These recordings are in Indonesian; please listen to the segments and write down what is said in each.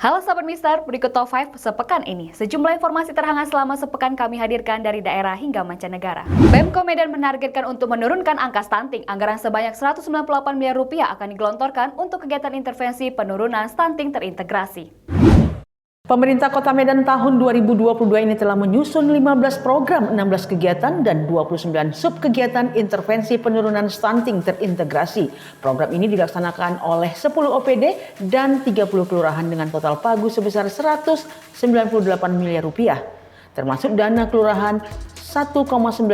Halo Sobat Mister, berikut Top 5 sepekan ini. Sejumlah informasi terhangat selama sepekan kami hadirkan dari daerah hingga mancanegara. Pemko Medan menargetkan untuk menurunkan angka stunting. Anggaran sebanyak 198 miliar rupiah akan digelontorkan untuk kegiatan intervensi penurunan stunting terintegrasi. Pemerintah Kota Medan tahun 2022 ini telah menyusun 15 program, 16 kegiatan, dan 29 subkegiatan intervensi penurunan stunting terintegrasi. Program ini dilaksanakan oleh 10 OPD dan 30 kelurahan dengan total pagu sebesar 198 miliar rupiah, termasuk dana kelurahan 1,9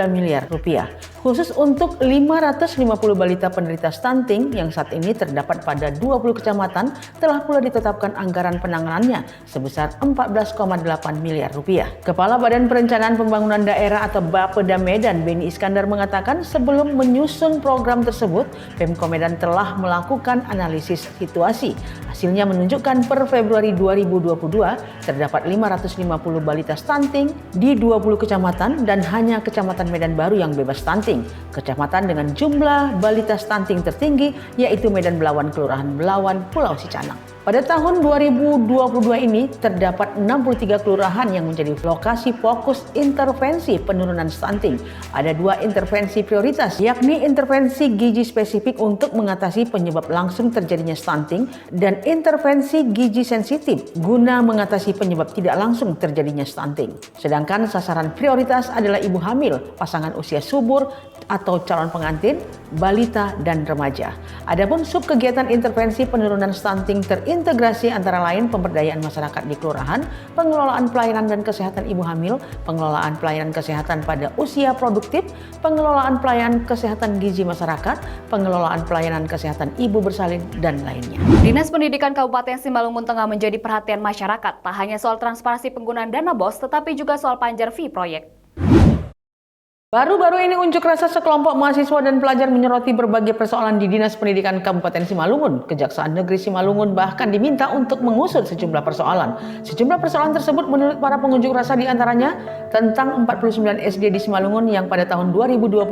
miliar rupiah. Khusus untuk 550 balita penderita stunting yang saat ini terdapat pada 20 kecamatan telah pula ditetapkan anggaran penanganannya sebesar 14,8 miliar rupiah. Kepala Badan Perencanaan Pembangunan Daerah atau Bapeda Medan, Beni Iskandar mengatakan sebelum menyusun program tersebut, Pemko Medan telah melakukan analisis situasi. Hasilnya menunjukkan per Februari 2022 terdapat 550 balita stunting di 20 kecamatan dan hanya Kecamatan Medan Baru yang bebas stunting. Kecamatan dengan jumlah balita stunting tertinggi yaitu Medan Belawan, Kelurahan Belawan, Pulau Sicanang. Pada tahun 2022 ini terdapat 63 kelurahan yang menjadi lokasi fokus intervensi penurunan stunting. Ada 2 intervensi prioritas, yakni intervensi gizi spesifik untuk mengatasi penyebab langsung terjadinya stunting dan intervensi gizi sensitif guna mengatasi penyebab tidak langsung terjadinya stunting. Sedangkan sasaran prioritas adalah ibu hamil, pasangan usia subur atau calon pengantin, balita, dan remaja. Adapun subkegiatan intervensi penurunan stunting terintegrasi antara lain pemberdayaan masyarakat di kelurahan, pengelolaan pelayanan dan kesehatan ibu hamil, pengelolaan pelayanan kesehatan pada usia produktif, pengelolaan pelayanan kesehatan gizi masyarakat, pengelolaan pelayanan kesehatan ibu bersalin, dan lainnya. Dinas Pendidikan Kabupaten Simalungun tengah menjadi perhatian masyarakat, tak hanya soal transparansi penggunaan dana BOS, tetapi juga soal panjar fee proyek. Baru-baru ini unjuk rasa sekelompok mahasiswa dan pelajar menyoroti berbagai persoalan di Dinas Pendidikan Kabupaten Simalungun. Kejaksaan Negeri Simalungun bahkan diminta untuk mengusut sejumlah persoalan. Sejumlah persoalan tersebut menurut para pengunjuk rasa diantaranya tentang 49 SD di Simalungun yang pada tahun 2021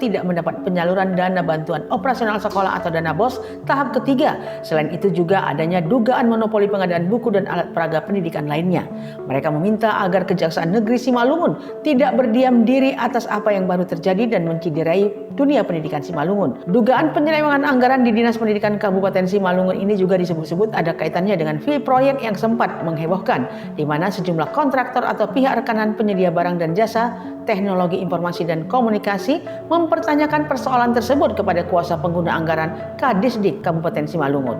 tidak mendapat penyaluran dana bantuan operasional sekolah atau dana BOS tahap ketiga. Selain itu juga adanya dugaan monopoli pengadaan buku dan alat peraga pendidikan lainnya. Mereka meminta agar Kejaksaan Negeri Simalungun tidak berdiam diri atas apa yang baru terjadi dan menciderai dunia pendidikan Simalungun. Dugaan penyelewengan anggaran di Dinas Pendidikan Kabupaten Simalungun ini juga disebut-sebut ada kaitannya dengan fee proyek yang sempat menghebohkan, di mana sejumlah kontraktor atau pihak rekanan penyedia barang dan jasa teknologi informasi dan komunikasi mempertanyakan persoalan tersebut kepada kuasa pengguna anggaran Kadisdik Kabupaten Simalungun.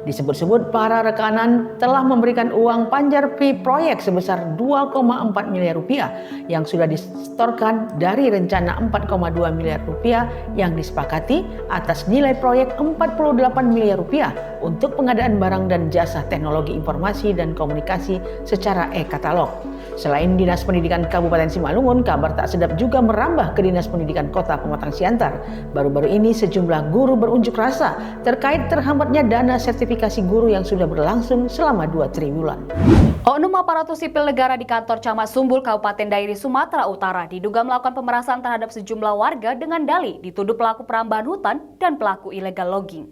Disebut-sebut para rekanan telah memberikan uang panjar fee proyek sebesar 2,4 miliar rupiah yang sudah disetorkan dari rencana 4,2 miliar rupiah yang disepakati atas nilai proyek 48 miliar rupiah untuk pengadaan barang dan jasa teknologi informasi dan komunikasi secara e-katalog. Selain Dinas Pendidikan Kabupaten Simalungun, kabar tak sedap juga merambah ke Dinas Pendidikan Kota Pematang Siantar. Baru-baru ini sejumlah guru berunjuk rasa terkait terhambatnya dana sertifikasi guru yang sudah berlangsung selama 2 triwulan. Oknum aparatur sipil negara di kantor Camat Sumbul, Kabupaten Dairi, Sumatera Utara diduga melakukan pemerasan terhadap sejumlah warga dengan dalih dituduh pelaku perambahan hutan dan pelaku illegal logging.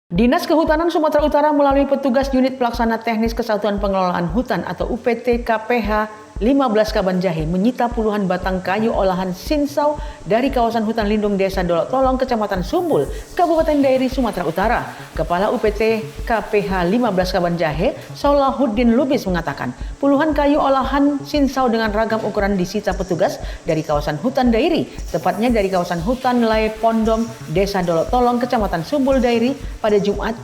Dinas Kehutanan Sumatera Utara melalui petugas unit pelaksana teknis Kesatuan Pengelolaan Hutan atau UPT KPH 15 Kabanjahe menyita puluhan batang kayu olahan sinsau dari kawasan hutan lindung Desa Dolok Tolong, Kecamatan Sumbul, Kabupaten Dairi, Sumatera Utara. Kepala UPT KPH 15 Kabanjahe, Solahuddin Lubis mengatakan, puluhan kayu olahan sinsau dengan ragam ukuran disita petugas dari kawasan hutan Dairi, tepatnya dari kawasan hutan Lai Pondom, Desa Dolok Tolong, Kecamatan Sumbul, Dairi pada Jumat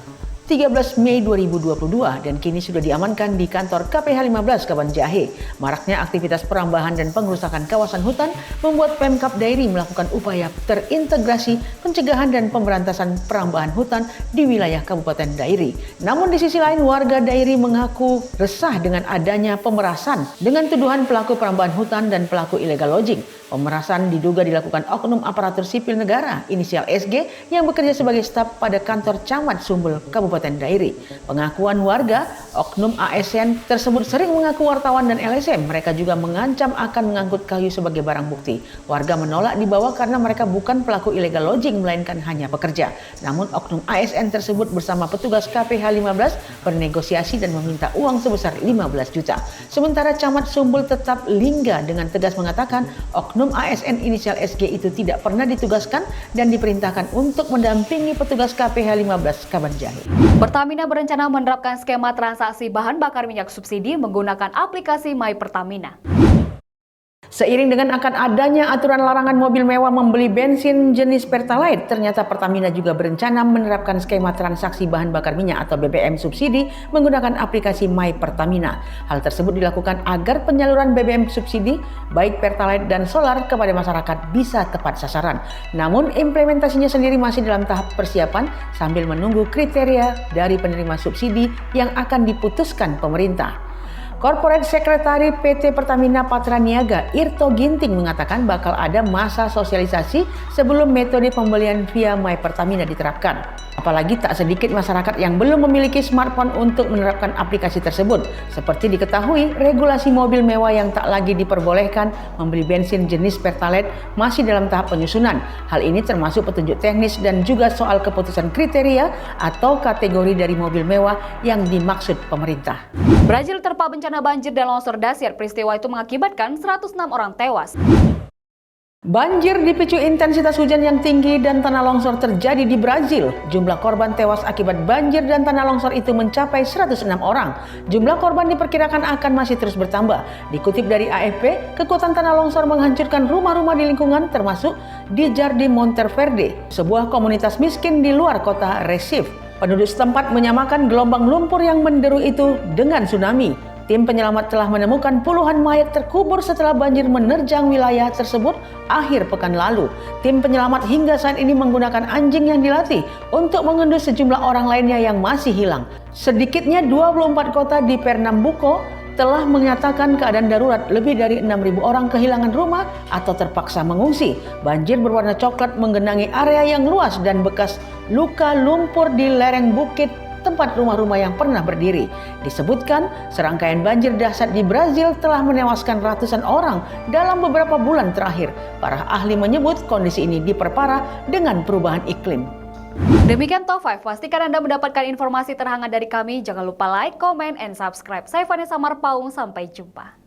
13 Mei 2022 dan kini sudah diamankan di kantor KPH 15 Kabanjahe. Maraknya aktivitas perambahan dan pengerusakan kawasan hutan membuat Pemkab Dairi melakukan upaya terintegrasi pencegahan dan pemberantasan perambahan hutan di wilayah Kabupaten Dairi. Namun di sisi lain warga Dairi mengaku resah dengan adanya pemerasan dengan tuduhan pelaku perambahan hutan dan pelaku illegal logging. Pemerasan diduga dilakukan oknum aparatur sipil negara inisial SG yang bekerja sebagai staf pada kantor Camat Sumbul, Kabupaten Kabupaten Dairi. Pengakuan warga, oknum ASN tersebut sering mengaku wartawan dan LSM. Mereka juga mengancam akan mengangkut kayu sebagai barang bukti. Warga menolak dibawa karena mereka bukan pelaku illegal lodging, melainkan hanya pekerja. Namun oknum ASN tersebut bersama petugas KPH 15 bernegosiasi dan meminta uang sebesar 15 juta. Sementara Camat Sumbul tetap Lingga dengan tegas mengatakan oknum ASN inisial SG itu tidak pernah ditugaskan dan diperintahkan untuk mendampingi petugas KPH 15 Kabanjahe. Pertamina berencana menerapkan skema transaksi bahan bakar minyak subsidi menggunakan aplikasi My Pertamina. Seiring dengan akan adanya aturan larangan mobil mewah membeli bensin jenis Pertalite, ternyata Pertamina juga berencana menerapkan skema transaksi bahan bakar minyak atau BBM subsidi menggunakan aplikasi My Pertamina. Hal tersebut dilakukan agar penyaluran BBM subsidi baik Pertalite dan solar kepada masyarakat bisa tepat sasaran. Namun implementasinya sendiri masih dalam tahap persiapan sambil menunggu kriteria dari penerima subsidi yang akan diputuskan pemerintah. Corporate Secretary PT Pertamina Patra Niaga Irto Ginting mengatakan bakal ada masa sosialisasi sebelum metode pembelian via My Pertamina diterapkan. Apalagi tak sedikit masyarakat yang belum memiliki smartphone untuk menerapkan aplikasi tersebut. Seperti diketahui, regulasi mobil mewah yang tak lagi diperbolehkan membeli bensin jenis Pertalite masih dalam tahap penyusunan. Hal ini termasuk petunjuk teknis dan juga soal keputusan kriteria atau kategori dari mobil mewah yang dimaksud pemerintah. Brazil terpa bencana banjir dan longsor dahsyat. Peristiwa itu mengakibatkan 106 orang tewas. Banjir dipicu intensitas hujan yang tinggi dan tanah longsor terjadi di Brazil. Jumlah korban tewas akibat banjir dan tanah longsor itu mencapai 106 orang. Jumlah korban diperkirakan akan masih terus bertambah. Dikutip dari AFP, kekuatan tanah longsor menghancurkan rumah-rumah di lingkungan termasuk di Jardim Monteverde, sebuah komunitas miskin di luar kota Recife. Penduduk setempat menyamakan gelombang lumpur yang menderu itu dengan tsunami. Tim penyelamat telah menemukan puluhan mayat terkubur setelah banjir menerjang wilayah tersebut akhir pekan lalu. Tim penyelamat hingga saat ini menggunakan anjing yang dilatih untuk mengendus sejumlah orang lainnya yang masih hilang. Sedikitnya 24 kota di Pernambuco telah menyatakan keadaan darurat. Lebih dari 6.000 orang kehilangan rumah atau terpaksa mengungsi. Banjir berwarna coklat menggenangi area yang luas dan bekas luka lumpur di lereng bukit tempat rumah-rumah yang pernah berdiri. Disebutkan, serangkaian banjir dahsyat di Brazil telah menewaskan ratusan orang dalam beberapa bulan terakhir. Para ahli menyebut kondisi ini diperparah dengan perubahan iklim. Demikian Top 5, pastikan Anda mendapatkan informasi terhangat dari kami. Jangan lupa like, comment, and subscribe. Saya Vanessa Marpaung, sampai jumpa.